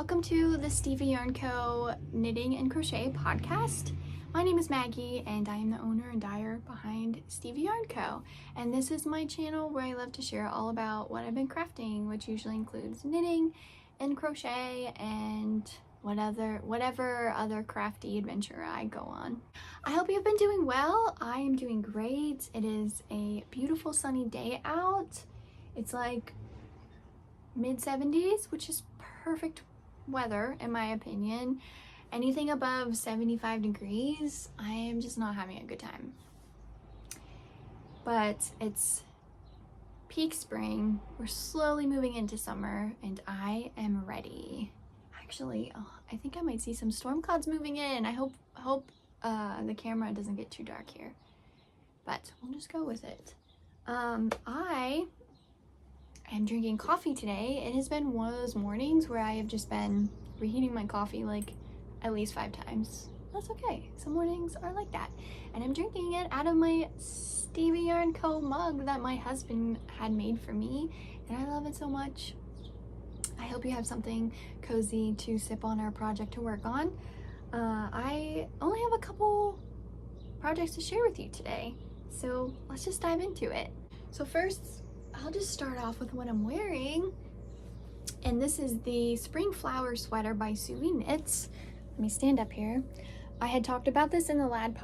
Welcome to the Stevie Yarn Co Knitting and Crochet podcast. My name is Maggie and I am the owner and dyer behind Stevie Yarn Co. And this is my channel where I love to share all about what I've been crafting, which usually includes knitting and crochet and whatever other crafty adventure I go on. I hope you've been doing well. I am doing great. It is a beautiful sunny day out. It's like mid-70s, which is perfect weather in my opinion. Anything above 75 degrees, I am just not having a good time. But it's peak spring. We're slowly moving into summer and I am ready. Actually, I think I might see some storm clouds moving in. I hope the camera doesn't get too dark here, but we'll just go with it. I am drinking coffee today. It has been one of those mornings where I have just been reheating my coffee like at least 5 times. That's okay. Some mornings are like that. And I'm drinking it out of my Stevie Yarn Co mug that my husband had made for me, and I love it so much. I hope you have something cozy to sip on or project to work on. I only have a couple projects to share with you today, so let's just dive into it. So first, I'll just start off with what I'm wearing, and this is the Spring Flower Sweater by Suey Knits. Let me stand up here. I had talked about this in the Lad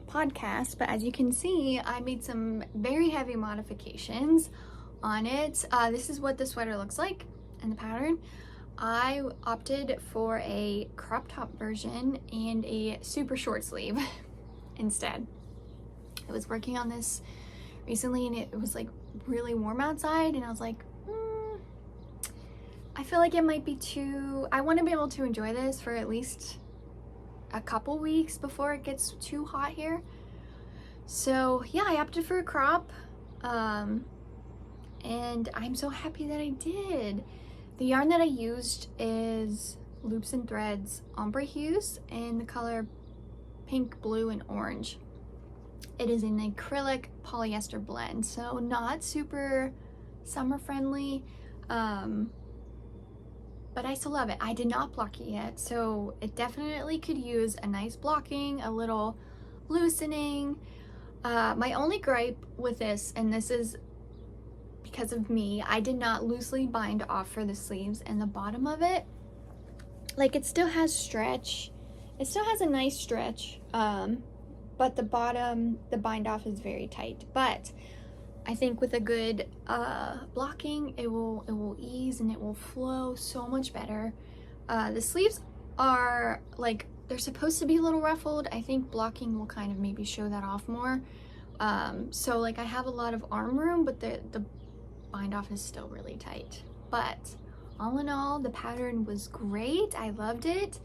podcast, but as you can see, I made some very heavy modifications on it. This is what the sweater looks like and the pattern. I opted for a crop top version and a super short sleeve instead. I was working on this recently and it was like really warm outside, and I was like, I feel like it might be too, I want to be able to enjoy this for at least a couple weeks before it gets too hot here. So yeah, I opted for a crop, and I'm so happy that I did. The yarn that I used is Loops and Threads Ombre Hues in the color pink, blue, and orange. It is an acrylic polyester blend, so not super summer friendly, but I still love it. I did not block it yet, so it definitely could use a nice blocking, a little loosening. My only gripe with this, and this is because of me, I did not loosely bind off for the sleeves and the bottom of it. Like, it still has stretch. It still has a nice stretch, but the bottom, the bind off is very tight. But I think with a good blocking, it will ease and it will flow so much better. The sleeves are like, they're supposed to be a little ruffled. I think blocking will kind of maybe show that off more. So like, I have a lot of arm room, but the bind off is still really tight. But all in all, the pattern was great. I loved it.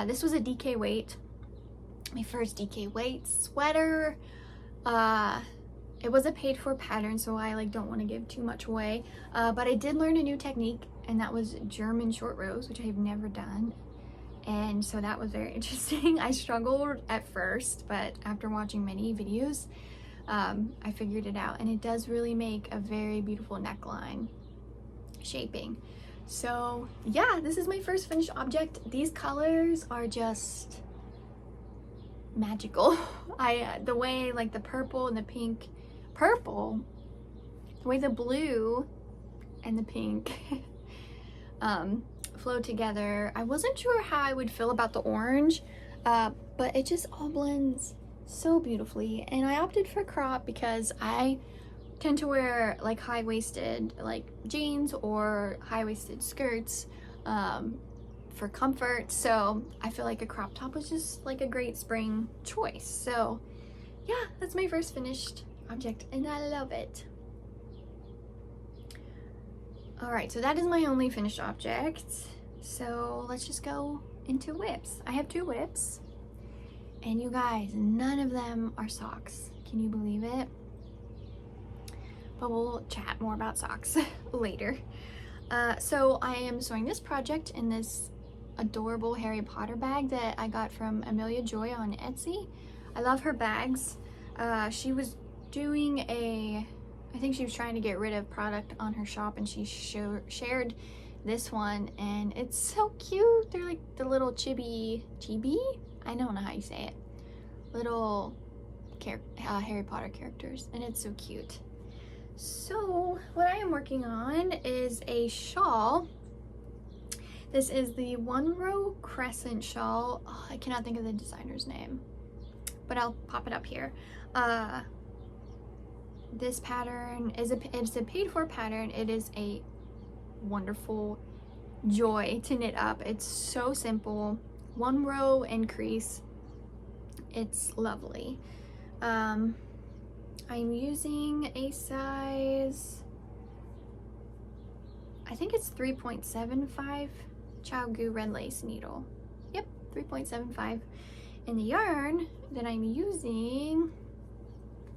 This was a DK weight, my first DK weight sweater. It was a paid for pattern, so I like don't want to give too much away, but I did learn a new technique, and that was German short rows, which I've never done, and so that was very interesting. I struggled at first, but after watching many videos, I figured it out, and it does really make a very beautiful neckline shaping. So yeah, this is my first finished object. These colors are just magical. The way like the purple and the pink, the way the blue and the pink flow together. I wasn't sure how I would feel about the orange, but it just all blends so beautifully. And I opted for crop because I tend to wear like high-waisted like jeans or high-waisted skirts for comfort, so I feel like a crop top was just like a great spring choice. So yeah, that's my first finished object and I love it. All right, so that is my only finished object, so let's just go into whips. I have 2 whips, and you guys, none of them are socks. Can you believe it? But we'll chat more about socks later. So I am sewing this project in this adorable Harry Potter bag that I got from Amelia Joy on Etsy. I love her bags. She was doing I think she was trying to get rid of product on her shop, and she shared this one, and it's so cute. They're like the little chibi, I don't know how you say it, little Harry Potter characters, and it's so cute. So what I am working on is a shawl. This is the 1-row crescent shawl. Oh, I cannot think of the designer's name, but I'll pop it up here. This pattern is it's a paid for pattern. It is a wonderful joy to knit up. It's so simple, 1 row increase. It's lovely. I'm using a size, I think it's 3.75 Chao-Gu red lace needle. Yep, 3.75. And the yarn that I'm using,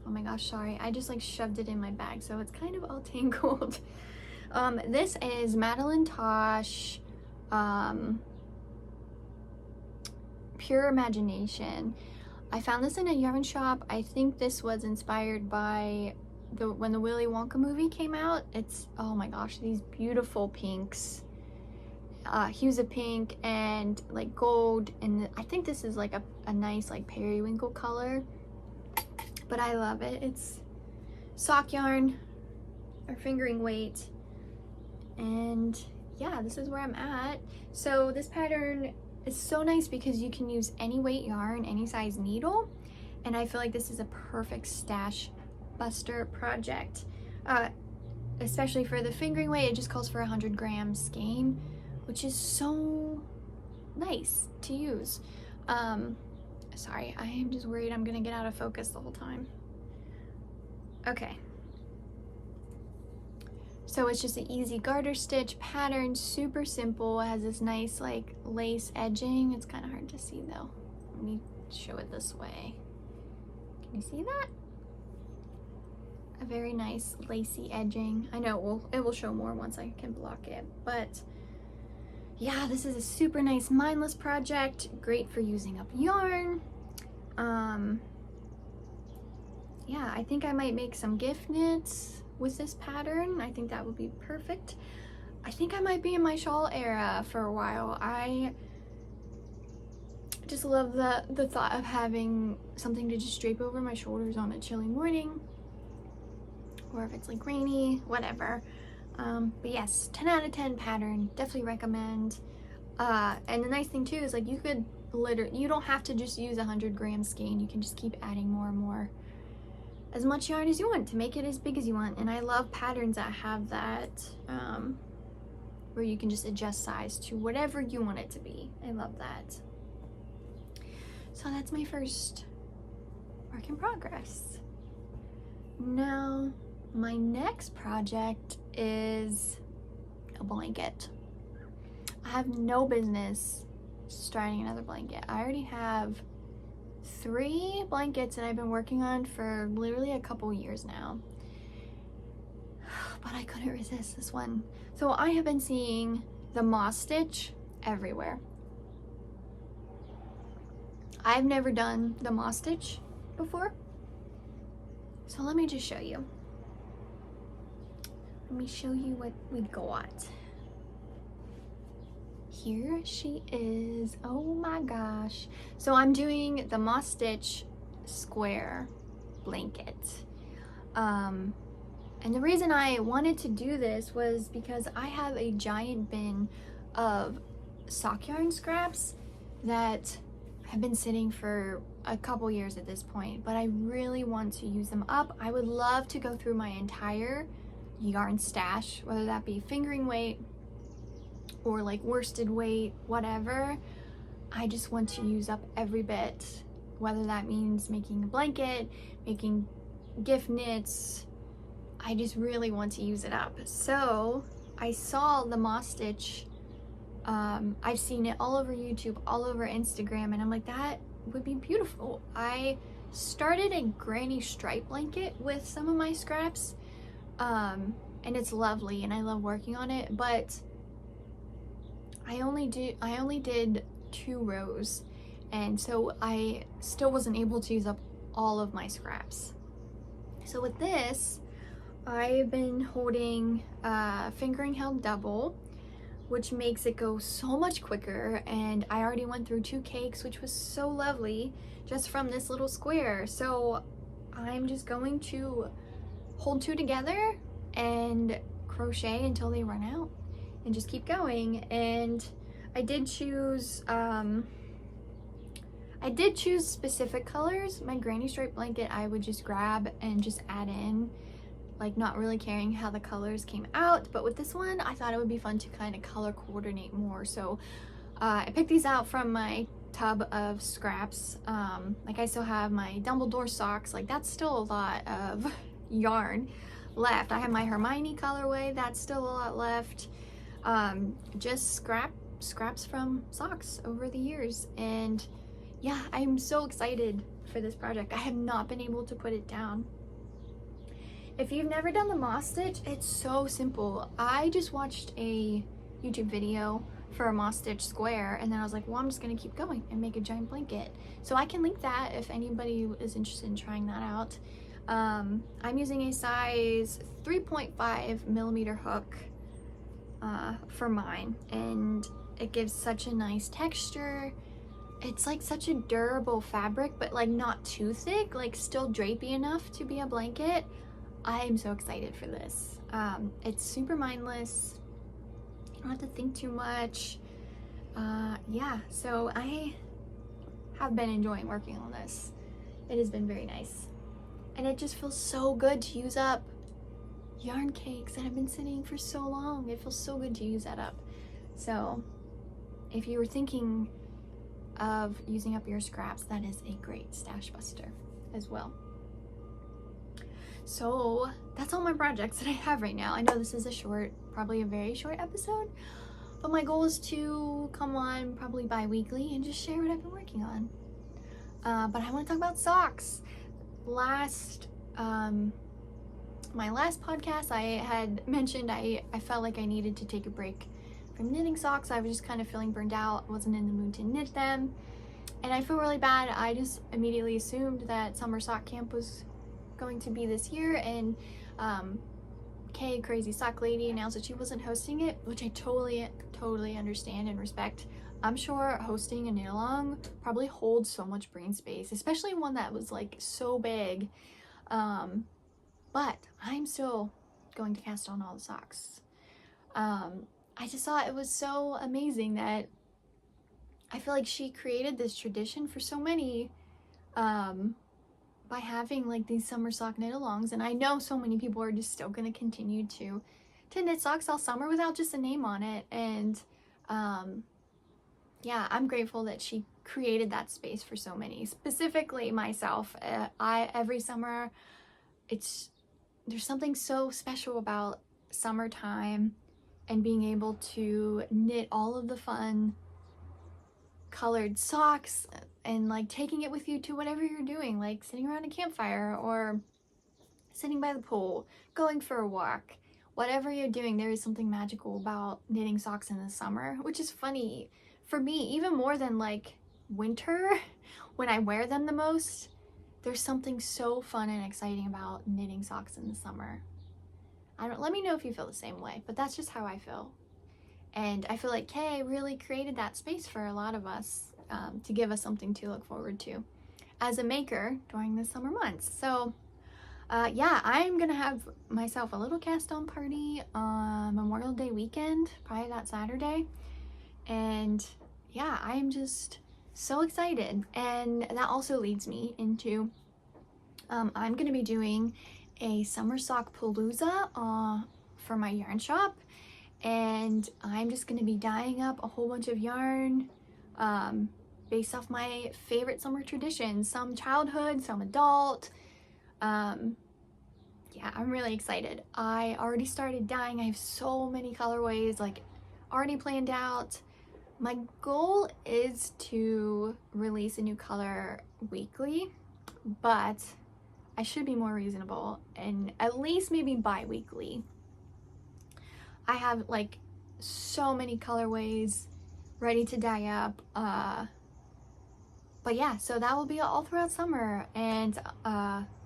oh my gosh, sorry, I just like shoved it in my bag, so it's kind of all tangled. This is Madeline Tosh Pure Imagination. I found this in a yarn shop. I think this was inspired by when the Willy Wonka movie came out. It's, oh my gosh, these beautiful pinks, hues of pink and like gold, and I think this is like a nice like periwinkle color, but I love it. It's sock yarn or fingering weight, and yeah, this is where I'm at. So this pattern is so nice because you can use any weight yarn, any size needle, and I feel like this is a perfect stash buster project, especially for the fingering weight. It just calls for 100 grams skein, which is so nice to use. Sorry, I am just worried I'm gonna get out of focus the whole time. Okay, so it's just an easy garter stitch pattern, super simple. It has this nice like lace edging. It's kind of hard to see though. Let me show it this way. Can you see that? A very nice lacy edging. I know it will show more once I can block it, but yeah, this is a super nice mindless project. Great for using up yarn. Yeah, I think I might make some gift knits with this pattern. I think that would be perfect. I think I might be in my shawl era for a while. I just love the thought of having something to just drape over my shoulders on a chilly morning, or if it's like rainy, whatever. But yes, 10 out of 10 pattern, definitely recommend. And the nice thing too is like you could you don't have to just use 100 gram skein. You can just keep adding more and more, as much yarn as you want to make it as big as you want. And I love patterns that have that, where you can just adjust size to whatever you want it to be. I love that. So that's my first work in progress. Now, my next project is a blanket. I have no business starting another blanket. I already have 3 blankets that I've been working on for literally a couple years now, but I couldn't resist this one. So I have been seeing the moss stitch everywhere. I've never done the moss stitch before, so let me just show you. Let me show you what we got. Here she is. Oh my gosh. So I'm doing the moss stitch square blanket. And the reason I wanted to do this was because I have a giant bin of sock yarn scraps that have been sitting for a couple years at this point, but I really want to use them up. I would love to go through my entire yarn stash, whether that be fingering weight or like worsted weight, whatever. I just want to use up every bit, whether that means making a blanket, making gift knits. I just really want to use it up. So I saw the moss stitch. I've seen it all over YouTube, all over Instagram, and I'm like, that would be beautiful. I started a granny stripe blanket with some of my scraps, and it's lovely and I love working on it, but I only did 2 rows, and so I still wasn't able to use up all of my scraps. So with this, I've been holding fingering held double which makes it go so much quicker. And I already went through 2 cakes, which was so lovely, just from this little square. So I'm just going to hold 2 together and crochet until they run out and just keep going. And I did choose specific colors. My granny stripe blanket I would just grab and just add in, like not really caring how the colors came out. But with this one, I thought it would be fun to kind of color coordinate more. So I picked these out from my tub of scraps. Like I still have my Dumbledore socks, like that's still a lot of yarn left. I have my Hermione colorway, that's still a lot left. Just scraps from socks over the years. And yeah, I'm so excited for this project. I have not been able to put it down. If you've never done the moss stitch, it's so simple. I just watched a YouTube video for a moss stitch square, and then I was like, well, I'm just gonna keep going and make a giant blanket. So I can link that if anybody is interested in trying that out. I'm using a size 3.5 millimeter hook for mine, and it gives such a nice texture. It's like such a durable fabric, but like not too thick, like still drapey enough to be a blanket. I am so excited for this. It's super mindless. You don't have to think too much. Yeah, so I have been enjoying working on this. It has been very nice. And it just feels so good to use up yarn cakes that have been sitting for so long. It feels so good to use that up. So if you were thinking of using up your scraps, that is a great stash buster as well. So that's all my projects that I have right now. I know this is a short, probably a very short episode, but my goal is to come on probably bi-weekly and just share what I've been working on. But I want to talk about socks. My last podcast, I had mentioned I felt like I needed to take a break from knitting socks. I was just kind of feeling burned out, wasn't in the mood to knit them, and I feel really bad. I just immediately assumed that summer sock camp was going to be this year, and Kay, Crazy Sock Lady, announced that she wasn't hosting it, which I totally understand and respect. I'm sure hosting a knit along probably holds so much brain space, especially one that was like so big. But I'm still going to cast on all the socks. I just thought it was so amazing that I feel like she created this tradition for so many by having like these summer sock knit alongs. And I know so many people are just still going to continue to knit socks all summer without just a name on it. And yeah, I'm grateful that she created that space for so many, specifically myself. Every summer, there's something so special about summertime and being able to knit all of the fun colored socks and like taking it with you to whatever you're doing, like sitting around a campfire or sitting by the pool, going for a walk, whatever you're doing. There is something magical about knitting socks in the summer, which is funny for me, even more than like winter when I wear them the most. There's something so fun and exciting about knitting socks in the summer. Let me know if you feel the same way, but that's just how I feel. And I feel like Kay really created that space for a lot of us, to give us something to look forward to as a maker during the summer months. So yeah, I'm gonna have myself a little cast on party on Memorial Day weekend, probably that Saturday. And yeah, I'm just so excited. And that also leads me into I'm gonna be doing a summer sock palooza for my yarn shop, and I'm just gonna be dyeing up a whole bunch of yarn based off my favorite summer traditions, some childhood, some adult. Yeah, I'm really excited. I already started dyeing. I have so many colorways like already planned out. My goal is to release a new color weekly, but I should be more reasonable and at least maybe bi-weekly. I have like so many colorways ready to dye up. But yeah, so that will be all throughout summer, and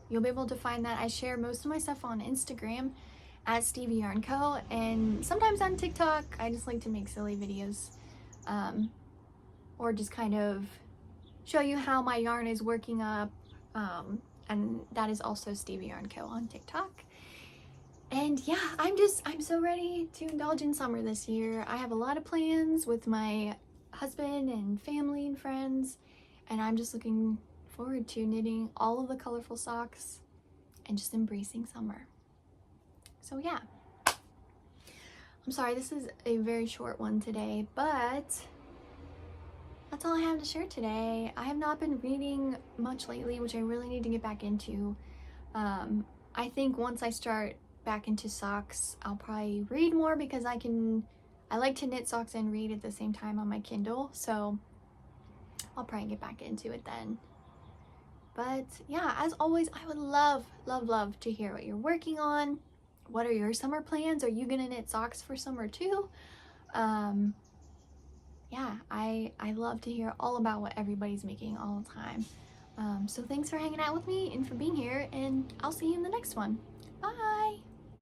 you'll be able to find that. I share most of my stuff on Instagram at Stevie Yarn Co, and sometimes on TikTok. I just like to make silly videos, or just kind of show you how my yarn is working up, and that is also Stevie Yarn Co on TikTok. And yeah, I'm so ready to indulge in summer this year. I have a lot of plans with my husband and family and friends, and I'm just looking forward to knitting all of the colorful socks and just embracing summer. So yeah, I'm sorry this is a very short one today, but that's all I have to share today. I have not been reading much lately, which I really need to get back into. I think once I start back into socks, I'll probably read more, because I like to knit socks and read at the same time on my Kindle, so I'll probably get back into it then. But yeah, as always, I would love to hear what you're working on. What are your summer plans? Are you gonna knit socks for summer too? Yeah, I love to hear all about what everybody's making all the time. So thanks for hanging out with me and for being here, and I'll see you in the next one. Bye!